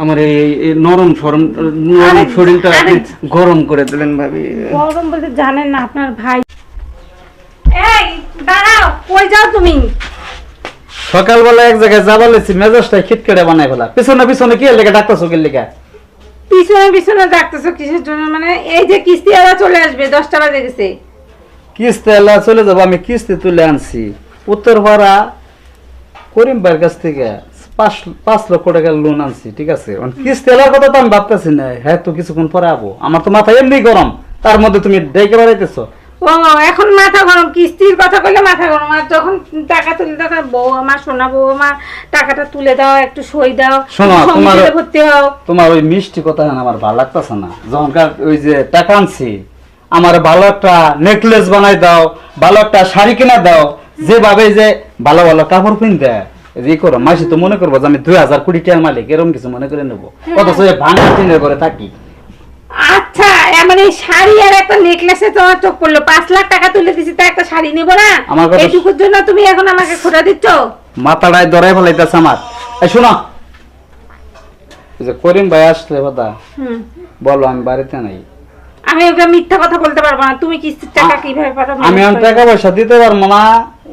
আমার এই নরম শরীরটা আপনি গরম করে দিলেন ভাবি। গরম বলতে জানেন না আপনার ভাই। এই দাঁড়াও, কই যাও তুমি? সকালবেলা এক জায়গায় যাবার লেছি, মেজাজটা খিটকেটে বানাই ফেলা। পিছনে পিছনে কি লেগে ডাকতেছো কি লেগে? পিছনে পিছনে ডাকতেছো কিসের জন্য? মানে এই যে কিস্তি আলা চলে আসবে, 10টা বাজে গেছে। কিস্তি এলা চলে যাবো, আমি কিস্তি তুলে আনছি উত্তরপাড়া করিম ভাইয়ের কাছ থেকে 5 লক্ষ টাকা লোন আনছি, ঠিক আছে? কিস্তি এলার কথা তো আমি ভাবতেছি না, হ্যাঁ তো কিছুক্ষণ পরে আবো। আমার তো মাথা এমনি গরম, তার মধ্যে তুমি ডেকে বেড়াইতেছো। ও এখন মাথা গরম, কিস্তির কথা কইলে মাথা গরম। আর যখন টাকা তুলে দাও, বউ আমার, সোনা বউ আমার, টাকাটা তুলে দাও, একটু সই দাও, সঙ্গীতে ভর্তি হও। তোমার ওই মিষ্টি কথা আমার ভালো লাগতেছে না। যখনকার ওই যে টাকা আনছি, আমার ভালো একটা নেকলেস বানাই দাও, ভালো একটা শাড়ি কিনা দাও, যেভাবে যে ভালো ভালো কাপড় কিন দেয় ই করো, মাসি তো মনে করবো যে আমি 2000 কোটি টাকার মালিক, এরকম কিছু মনে করে নেবো। অথচ ভাঙা টিনের করে থাকি। আচ্ছা, মানে এই শাড়ি আর একটা নেকলেসে তোমার চোখ পড়লো। 5 লাখ টাকা তুলে দিছি, তা একটা শাড়ি নিব না? এইটুকুর জন্য তুমি এখন আমাকে খোটা দিচ্ছ? মাথাটায় ধরাই ফেলাইতেছে আমার। এই শোনো, যে করিম ভাই আসলে কথা বলো, আমি বাড়িতে নাই। আমি ওকে মিথ্যা কথা বলতে পারবো না। তুমি কিস্তির টাকা কিভাবে পাঠাবে? আমি টাকা পয়সা দিতে পারবো না।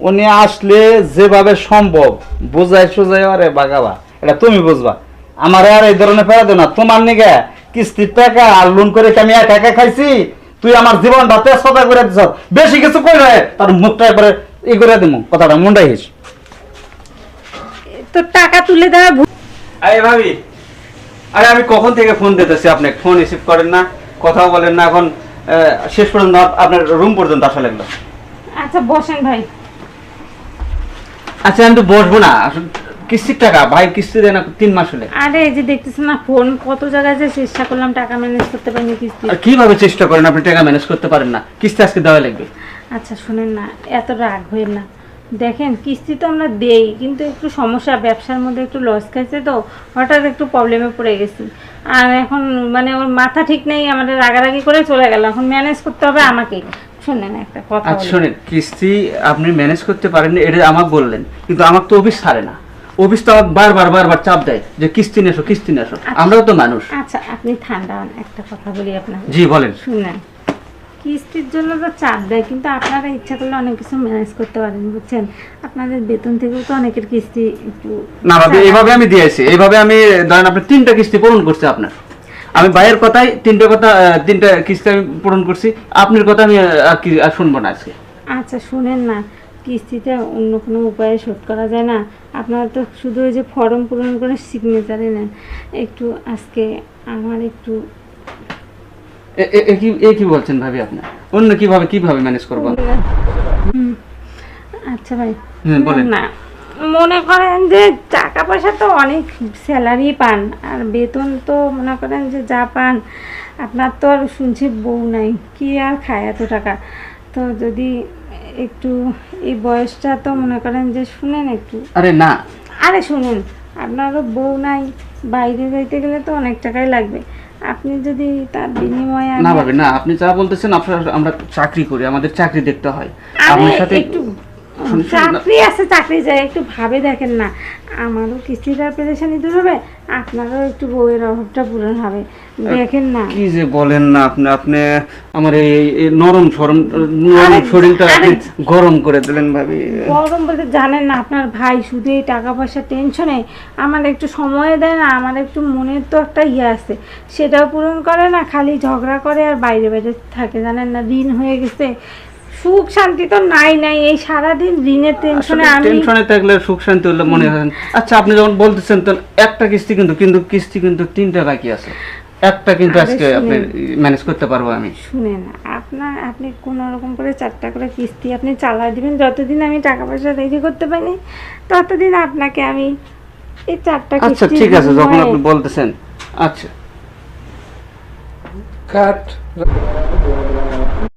উনি আসলে যেভাবে সম্ভব বোঝাই সোজাই আরে বাগাবা, এটা তুমি বুঝবা। আমার আর এই ধরনের ফেরা দেও না। তোমার নিগে কিস্তির টাকা আর লোন করে আমি একা একা খাইছি। তুই আমার জীবনটা তেজপাতা করে দিছ, বেশি কিছু কইলে তার মুখটা একবারে ই করে দিমু, কথাটা মুন্ডাই হিস। তো টাকা তুলে দেওয়া। আরে ভাবি, আরে আমি কখন থেকে ফোন দিতেছি, আপনি ফোন রিসিভ করেন না, কথাও বলেন না। এখন শেষ পর্যন্ত আপনার রুম পর্যন্ত আসা লাগলো। আচ্ছা বসেন ভাই। আচ্ছা আমি তো বসবো না, কিস্তির টাকা ভাই কিস্তি দেয় না 3 মাস হলে। আরে এই যে দেখতেছেন না, ফোন কত জায়গায় যে চেষ্টা করলাম, টাকা ম্যানেজ করতে পারিনি কিস্তি। আর কিভাবে চেষ্টা করেন আপনি টাকা ম্যানেজ করতে পারেন না? কিস্তি আজকে দেওয়া লাগবে। আচ্ছা শুনেন না, এত রাগ হইেন না। দেখেন কিস্তি তো আমরা দেই, কিন্তু একটু সমস্যা, ব্যবসার মধ্যে একটু লস খাইছে, তো হঠাৎ একটু প্রবলেমে পড়ে গেছি। আর এখন মানে ওর মাথা ঠিক নেই, আমাদের রাগারাগি করে চলে গেল। এখন ম্যানেজ করতে হবে আমাকে। শুনেন একটা কথা। আচ্ছা শুনেন, কিস্তি আপনি ম্যানেজ করতে পারেন এটা আমাকে বললেন, কিন্তু আমাকে তো অফিস ছাড়ে না। অফিস তো আমাকে বারবার চাপ দেয় যে কিস্তি নেছো কিস্তি নেছো। আমরাও তো মানুষ। আচ্ছা আপনি ঠান্ডা হন, একটা কথা বলি আপনাকে। জি বলেন। শুনেন, কিস্তির জন্য তো চাপ দেয়, কিন্তু আপনারা ইচ্ছা করলে অনেক কিছু ম্যানেজ করতে পারেন, বুঝছেন? আপনাদের বেতন থেকেও তো অনেকের কিস্তি একটু না ভাবি, এইভাবে আমি দিয়েছি, এইভাবে আমি ধরেন আপনি 3টা কিস্তি পূরণ করছি আপনার। আমি ভাইয়ের কথাই 3টা কিস্তি আমি পূরণ করছি। আপনার কথা আমি আর শুনবো না আজকে। আচ্ছা শুনেন না, কিস্তিটা অন্য কোনো উপায়ে শোধ করা যায় না? আপনারা তো শুধু ওই যে ফর্ম পূরণ করে সিগনেচারে নেন। একটু আজকে আমার একটু কি বলছেন ভাবি? আপনার অন্য কিভাবে ম্যানেজ করবো? আচ্ছা ভাই বলেন না, মনে করেন যে টাকা পয়সা তো অনেক স্যালারি পান, আর বেতন তো মনে করেন যে যা পান। আপনার তো আর শুনছি বউ নাই, কি আর খায় এত টাকা? তো যদি একটু এই বয়সটা তো মনে করেন যে শুনেন একটু। আরে না, আরে শুনুন, আপনারও বউ নাই, বাইরে যাইতে গেলে তো অনেক টাকাই লাগবে। আপনি যদি তার বিনিময়ে না ভাবি না, আপনি যা বলতেছেন, আমরা চাকরি করি, আমাদের চাকরি দেখতে হয়। আপনার সাথে একটু চাকরি আছে, চাকরি যায়, একটু ভাবে দেখেন না। আমারও কিস্তিটার পেরেশানি দূর হবে, আপনারও একটু বউয়ের অভাবটা পূরণ হবে, দেখেন না। কি যে বলেন না আপনি আমার এই নরম শরীরটা গরম করে দিলেন ভাবি। গরম বলতে জানেন না আপনার ভাই শুধু এই টাকা পয়সা টেনশনে আমার একটু সময় দেয় না। আমার একটু মনের তো একটা ইয়ে আছে, সেটাও পূরণ করে না, খালি ঝগড়া করে আর বাইরে বাইরে থাকে। জানেন না, ঋণ হয়ে গেছে, সুখ শান্তি তো নাই। এই সারাদিন ঋণের টেনশনে, আমি টেনশনে থাকলে সুখ শান্তি হলে মনে হয়। আচ্ছা আপনি যখন বলতেছেন, তো একটা কিস্তি কিন্তু কিস্তি কিন্তু 3টা বাকি আছে, একটা কিন্তু আজকে আপনি ম্যানেজ করতে পারবো আমি। শুনেন, আপনি কোনো রকম করে 4টা করে কিস্তি আপনি চালাই দিবেন। যতদিন আমি টাকা পয়সা রেডি করতে পারি, ততদিন আপনাকে আমি এই 4টা কিস্তি। আচ্ছা ঠিক আছে, যখন আপনি বলতেছেন। আচ্ছা কাট।